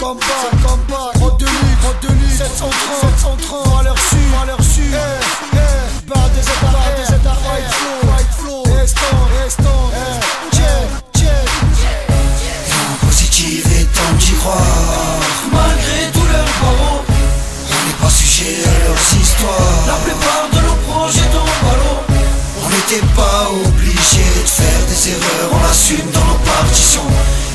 comeback, trop de lutte, 730, à leur su, barre des états, fight flow, restant, check. Positive et tente d'y croire, malgré tous leurs barreaux. on n'est pas sujet à leurs histoires. La plupart de nos projets tombent à l'eau. On n'était pas obligé de faire des erreurs, on assume dans nos partitions.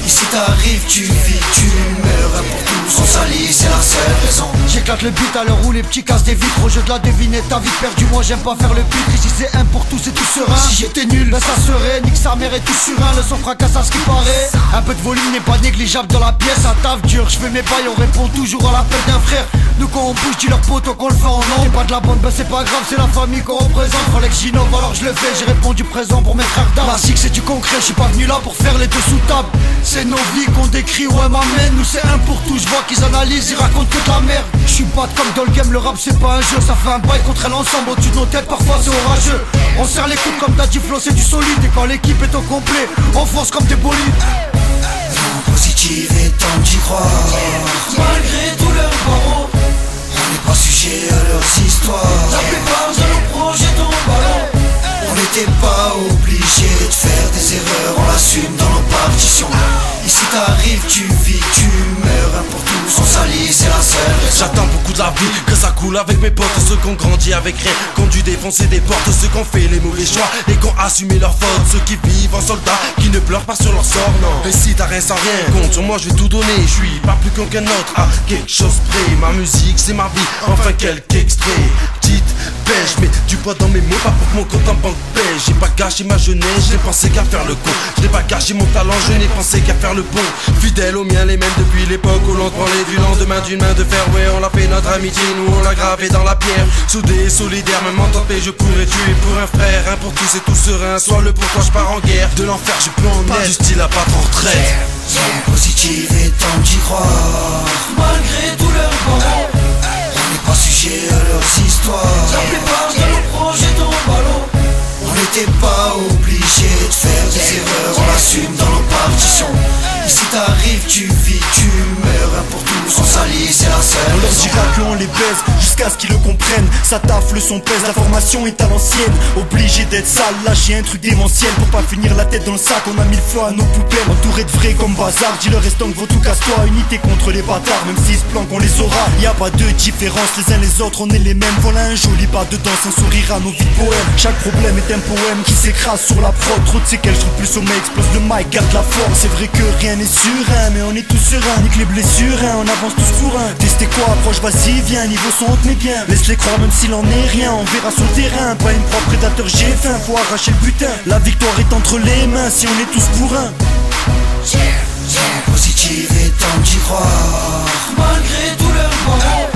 Ici t'arrives, tu vis, tu meurs, un pour tous, on s'allie, c'est la seule raison. J'éclate le beat à l'heure où les petits cassent des vitres. Au jeu de la devinette, t'as vite perdu, moi j'aime pas faire le pitre. Ici c'est un pour tous et tout serein. Si j'étais nul, ben ça serait nique sa mère et tout sur un. Le son fracasse à ce qui paraît. Un peu de volume n'est pas négligeable dans la pièce. Ça taffe dur, je fais mes bails, on répond toujours à l'appel d'un frère. Nous quand on bouge, dis leur poteau qu'on le fait en nombre. Pas de la bande, ben c'est pas grave, c'est la famille qu'on représente. Fallait que j'innove alors je le fais, j'ai répondu présent pour mes frères d'armes. Classique c'est du concret, je suis pas venu là pour faire les deux sous table. C'est nos vies qu'on décrit, ouais m'amène. Nous c'est un pour tout, je vois qu'ils analysent, ils racontent que de la merde. Je suis pas comme dans le game, le rap c'est pas un jeu. Ça fait un bail contre l'ensemble, au-dessus de nos têtes parfois c'est orageux. On serre les coudes comme t'as dit Flo, c'est du solide. Et quand l'équipe est au complet, on fonce comme des bolides. Positive et tente d'y croire, Malgré tous leurs barreaux. on n'est pas sujet à leurs histoires. La plupart de nos projets tombent à l'eau. On n'était pas obligé de faire des erreurs, on l'assume dans nos partitions. Ici t'arrives, tu vis, tu meurs, un pour tous, on s'allie, c'est la seule raison. J'attends beaucoup de la vie, que ça coule avec mes potes. Ceux qui ont grandi avec rien, qui ont dû défoncer des portes. Ceux qui ont fait les mauvais choix et qui ont assumé leurs fautes. Ceux qui vivent en soldats, qui ne pleurent pas sur leur sort, non. Et si t'as rien sans rien, compte sur moi, je vais tout donner. Je suis pas plus qu'aucun autre, à quelque chose près. Ma musique, c'est ma vie, enfin quelques extraits. Petite pêche, mets du poids dans mes mots, pas pour que mon compte en banque pêche. J'ai pas gâché ma jeunesse, je n'ai pensé qu'à faire le con. Je n'ai pas gâché mon talent, je n'ai pensé qu'à faire le bon. Fidèle aux miens, les mêmes depuis l'époque où l'on te parlait du lendemain d'une main de fer. Ouais, on l'a fait notre amitié, nous on l'a gravé dans la pierre. Soudé et solidaire, même en tempête, je pourrais tuer pour un frère. Un pour tous et tout serein, soit le pour toi, je pars en guerre. De l'enfer, je peux en être, du style à pas trop retraite. Positive et tente d'y croire, Malgré tous leurs barreaux. on n'est pas sujet à leurs histoires. La plupart de nos projets tombent à l'eau. On n'était pas obligé de faire des erreurs, on l'assume dans nos partitions. Ici t'arrives, tu vis, tu meurs, un pour tous, on s'allie, c'est la seule On leur raison. dira qu'on les baise jusqu'à ce qu'ils le comprennent. Ça taffe, le son pèse, la formation est à l'ancienne. Obligé d'être sale, lâcher un truc démentiel. Pour pas finir la tête dans le sac, on a mis le feu à nos poubelles. Entouré de vrais comme bazar, dis le restant que vaut tout casse-toi. Unité contre les bâtards, même s'ils se planquent on les aura. Y a pas de différence, les uns les autres on est les mêmes. Voilà un joli pas de danse, un sourire à nos vies de poèmes. Chaque problème est un poème qui s'écrase sur la prod. Trop de séquelles, je trouve plus sommeil, explose le mic, garde la forme. C'est vrai que rien n'est sûr, hein, mais on est tous sereins. Nique les blessures, hein, on avance tous pour un. Testez quoi, approche, vas-y, viens, niveau son, on te met bien. Laisse-les croire même s'il en est rien, on verra sur le terrain. Pas une proie prédateur, j'ai faim, faut arracher le butin. La victoire est entre les mains, si on est tous pour un. Positive et tente d'y croire, Malgré tous leurs barreaux.